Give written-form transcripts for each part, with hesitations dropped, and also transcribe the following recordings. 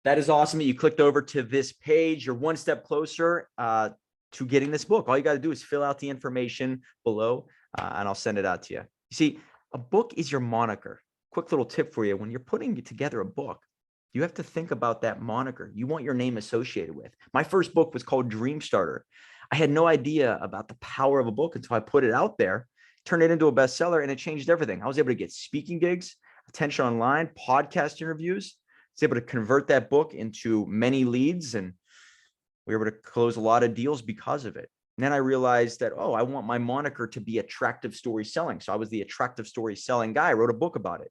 That is awesome that you clicked over to this page. You're one step closer to getting this book. All you got to do is fill out the information below and I'll send it out to you. You see, a book is your moniker. Quick little tip for you. When you're putting together a book, you have to think about that moniker you want your name associated with. My first book was called Dream Starter. I had no idea about the power of a book until I put it out there, turned it into a bestseller, and it changed everything. I was able to get speaking gigs, attention online, podcast interviews. I was able to convert that book into many leads, and we were able to close a lot of deals because of it. And then I realized that, I want my moniker to be attractive story selling. So I was the attractive story selling guy. I wrote a book about it.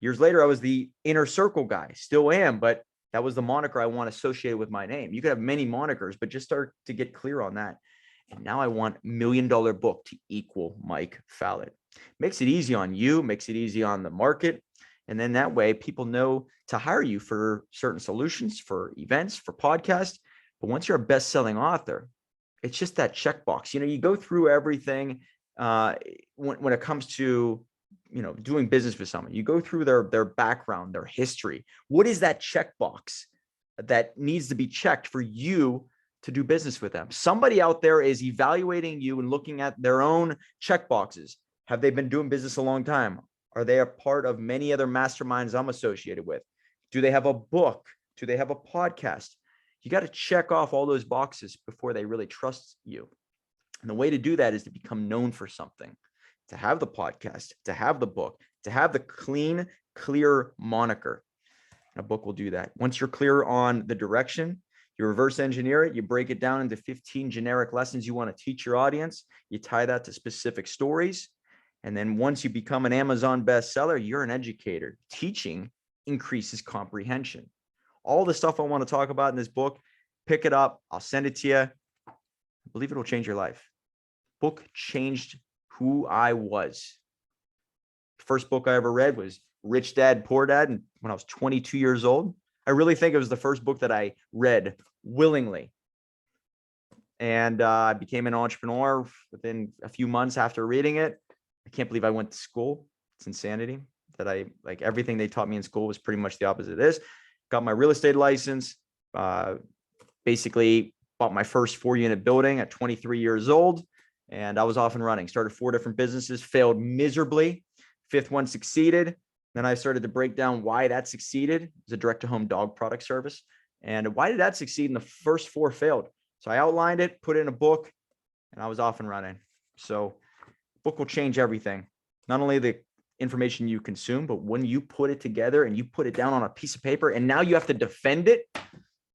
Years later, I was the inner circle guy, still am, but that was the moniker I want associated with my name. You could have many monikers, but just start to get clear on that. And now I want $1 million book to equal Mike Fallat. Makes it easy on you, makes it easy on the market. And then that way people know to hire you for certain solutions, for events, for podcasts. But once you're a best-selling author, it's just that checkbox. You go through everything when it comes to doing business with someone. You go through their background, their history. What is that checkbox that needs to be checked for you to do business with them? Somebody out there is evaluating you and looking at their own checkboxes. Have they been doing business a long time? Are they a part of many other masterminds I'm associated with? Do they have a book? Do they have a podcast? You got to check off all those boxes before they really trust you. And the way to do that is to become known for something, to have the podcast, to have the book, to have the clean, clear moniker. And a book will do that. Once you're clear on the direction, you reverse engineer it, you break it down into 15 generic lessons you want to teach your audience. You tie that to specific stories. And then once you become an Amazon bestseller, you're an educator. Teaching increases comprehension. All the stuff I want to talk about in this book, pick it up. I'll send it to you. I believe it will change your life. Book changed who I was. First book I ever read was Rich Dad, Poor Dad, and when I was 22 years old. I really think it was the first book that I read willingly. And I became an entrepreneur within a few months after reading it. I can't believe I went to school. It's insanity that everything they taught me in school was pretty much the opposite of this. Got my real estate license, basically bought my first 4-unit building at 23 years old. And I was off and running, started 4 different businesses, failed miserably. 5th one succeeded. Then I started to break down why that succeeded. It was a direct-to-home dog product service. And why did that succeed and the first 4 failed? So I outlined it, put it in a book, and I was off and running. So book will change everything. Not only the information you consume, but when you put it together and you put it down on a piece of paper and now you have to defend it,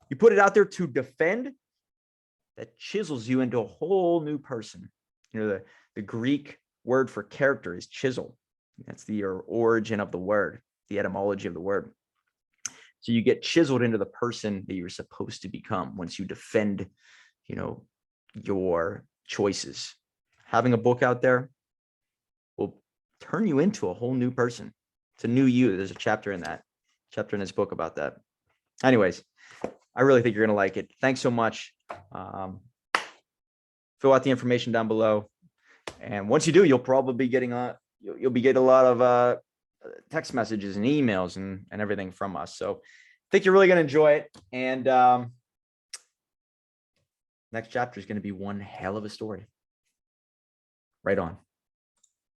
you put it out there to defend, that chisels you into a whole new person. The Greek word for character is chisel. That's the origin of the word, the etymology of the word. So you get chiseled into the person that you're supposed to become once you defend, your choices. Having a book out there will turn you into a whole new person. It's a new you. There's a chapter in this book about that. Anyways, I really think you're going to like it. Thanks so much. Fill out the information down below. And once you do, you'll probably be getting you'll be getting a lot of text messages and emails and everything from us. So I think you're really going to enjoy it. And next chapter is going to be one hell of a story. Right on.